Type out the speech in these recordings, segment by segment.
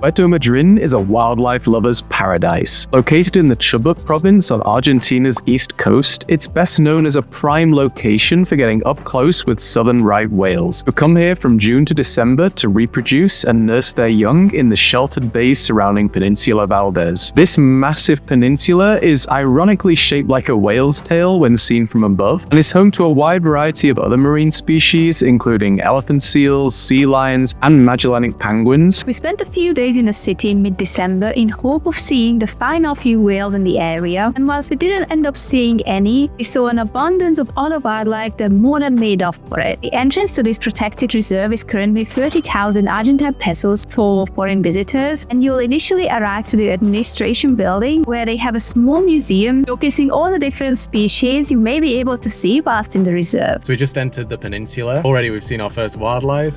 Puerto Madryn is a wildlife lover's paradise. Located in the Chubut province on Argentina's east coast, it's best known as a prime location for getting up close with southern right whales, who come here from June to December to reproduce and nurse their young in the sheltered bays surrounding Peninsula Valdes. This massive peninsula is ironically shaped like a whale's tail when seen from above, and is home to a wide variety of other marine species, including elephant seals, sea lions, and Magellanic penguins. We spent a few days in the city in mid-December in hope of seeing the final few whales in the area, and whilst we didn't end up seeing any, we saw an abundance of other wildlife that more than made up for it. The entrance to this protected reserve is currently 30,000 Argentine pesos for foreign visitors, and you'll initially arrive to the administration building, where they have a small museum showcasing all the different species you may be able to see whilst in the reserve. So we just entered the peninsula. Already we've seen our first wildlife.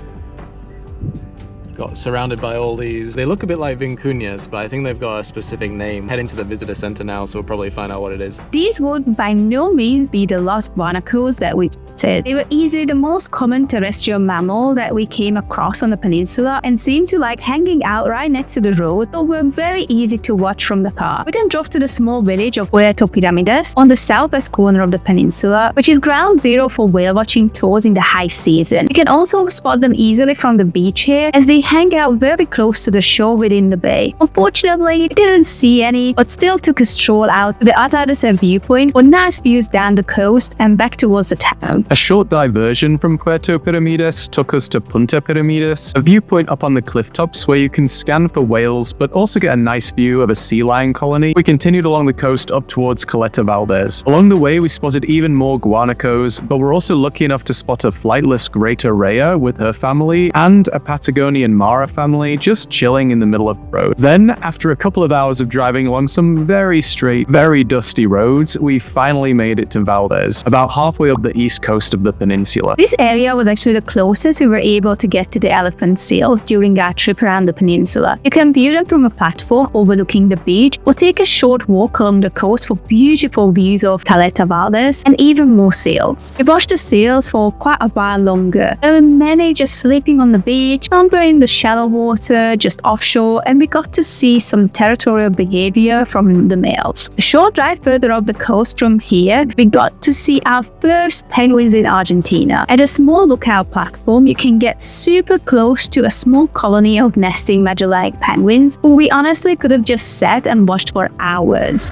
Got surrounded by all these. They look a bit like vincunas, but I think they've got a specific name. Heading to the visitor center now, so we'll probably find out what it is. These would by no means be the lost guanacos that we spotted. They were easily the most common terrestrial mammal that we came across on the peninsula, and seemed to like hanging out right next to the road, so were very easy to watch from the car. We then drove to the small village of Puerto Madryn on the southwest corner of the peninsula, which is ground zero for whale watching tours in the high season. You can also spot them easily from the beach here, as they hang out very close to the shore within the bay. Unfortunately, we didn't see any, but still took a stroll out to the Atardece viewpoint for nice views down the coast and back towards the town. A short diversion from Puerto Madryn took us to Punta Pyramides, a viewpoint up on the cliff tops where you can scan for whales but also get a nice view of a sea lion colony. We continued along the coast up towards Caleta Valdes. Along the way we spotted even more guanacos, but we're also lucky enough to spot a flightless greater rhea with her family and a Patagonian mara family just chilling in the middle of the road. Then, after a couple of hours of driving along some very straight, very dusty roads, we finally made it to Valdes, about halfway up the east coast of the peninsula. This area was actually the closest we were able to get to the elephant seals during our trip around the peninsula. You can view them from a platform overlooking the beach, or take a short walk along the coast for beautiful views of Caleta Valdes and even more seals. We watched the seals for quite a while longer. There were many just sleeping on the beach, some were in the shallow water just offshore, and we got to see some territorial behavior from the males. A short drive further up the coast from here, we got to see our first penguins in Argentina. At a small lookout platform, you can get super close to a small colony of nesting Magellanic penguins, who we honestly could have just sat and watched for hours.